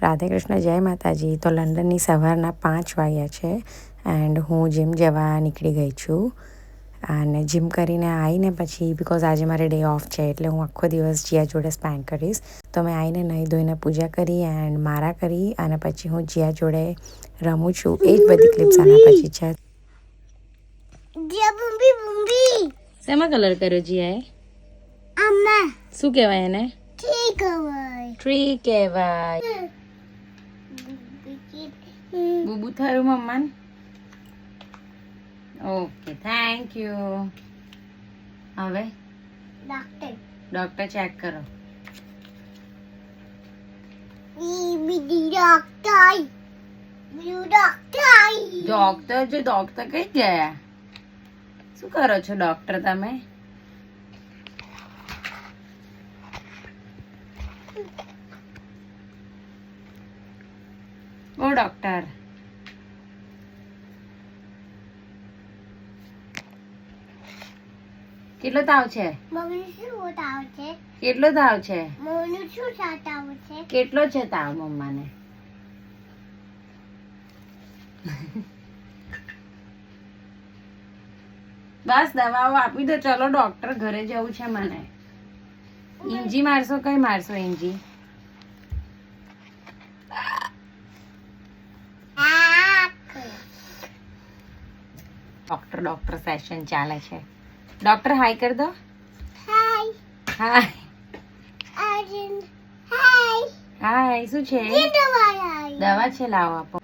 રાધે કૃષ્ણ, જય માતાજી. તો લંડનની સવારના 5 વાગ્યા છે એન્ડ હું જીમ જવા નીકળી ગઈ છું. અને જીમ કરીને આવીને પછી બિકોઝ આજે મારે ડે ઓફ છે એટલે હું આખો દિવસ જીયા જોડે સ્પેન્ડ કરીશ. તો મેં આવીને નહીં ધોઈને પૂજા કરી એન્ડ મારા કરી અને પછી હું જીયા જોડે રમું છું. એ જ બધી ક્લિપ્સ આના પછી છે. શેમાં કલર કર્યો જીયાએ? શું કહેવાય એને? ટ્રી કહેવાય. બુબુ થયું મમ્માન? Okay, thank you. હવે ડોક્ટર ચેક કરો. ડોક્ટર કઈ ગયા? શું કરો છો ડોક્ટર તમે? ઓ ડોક્ટર, કેટલો તાવ છે? કેટલો તાવ છે? કેટલો છે તાવ મમ્માને? બસ દવાઓ આપી દો. ચલો ડોક્ટર ઘરે જવું છે મને. ઇંજી મારશો? કઈ મારશો ઇંજી? ડોક્ટર સેશન ચાલે છે. ડોક્ટર હાય કર દો. હાય હાય. શું છે? દવા છે, લાવો આપો.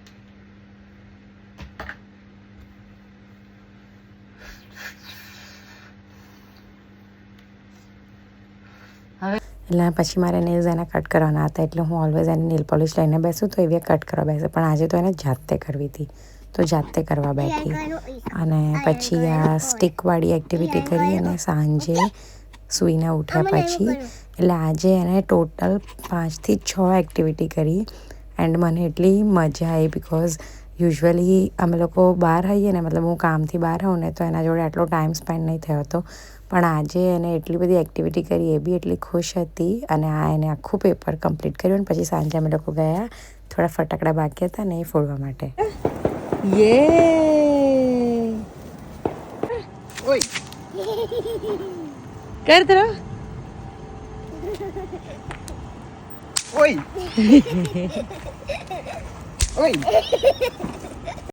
એટલે પછી મારે નેલ્સ એને કટ કરવાના હતા એટલે હું ઓલવેઝ એને નેલ પોલિશ લઈને બેસું તો એવી કટ કરવા બેસે, પણ આજે તો એને જાતે કરવી હતી તો જાતે કરવા બેઠી. અને પછી આ સ્ટિકવાળી એક્ટિવિટી કરી અને સાંજે સૂઈને ઉઠ્યા પછી એટલે આજે એને ટોટલ 5 થી 6 એક્ટિવિટી કરી એન્ડ મને એટલી મજા આવી બિકોઝ યુઝ્યુઅલી અમે લોકો બહાર આવીએ ને, મતલબ હું કામથી બહાર આવું ને તો એના જોડે આટલો ટાઈમ સ્પેન્ડ નહીં થયો હતો, પણ આજે એને એટલી બધી એક્ટિવિટી કરી, એ બી એટલી ખુશ હતી. અને આ એને આખું પેપર કમ્પ્લીટ કર્યું અને પછી સાંજે અમે લોકો ગયા થોડા ફટાકડા બાકી હતા ને એ ફોડવા માટે. યે ઓય કર તરો ઓય ઓય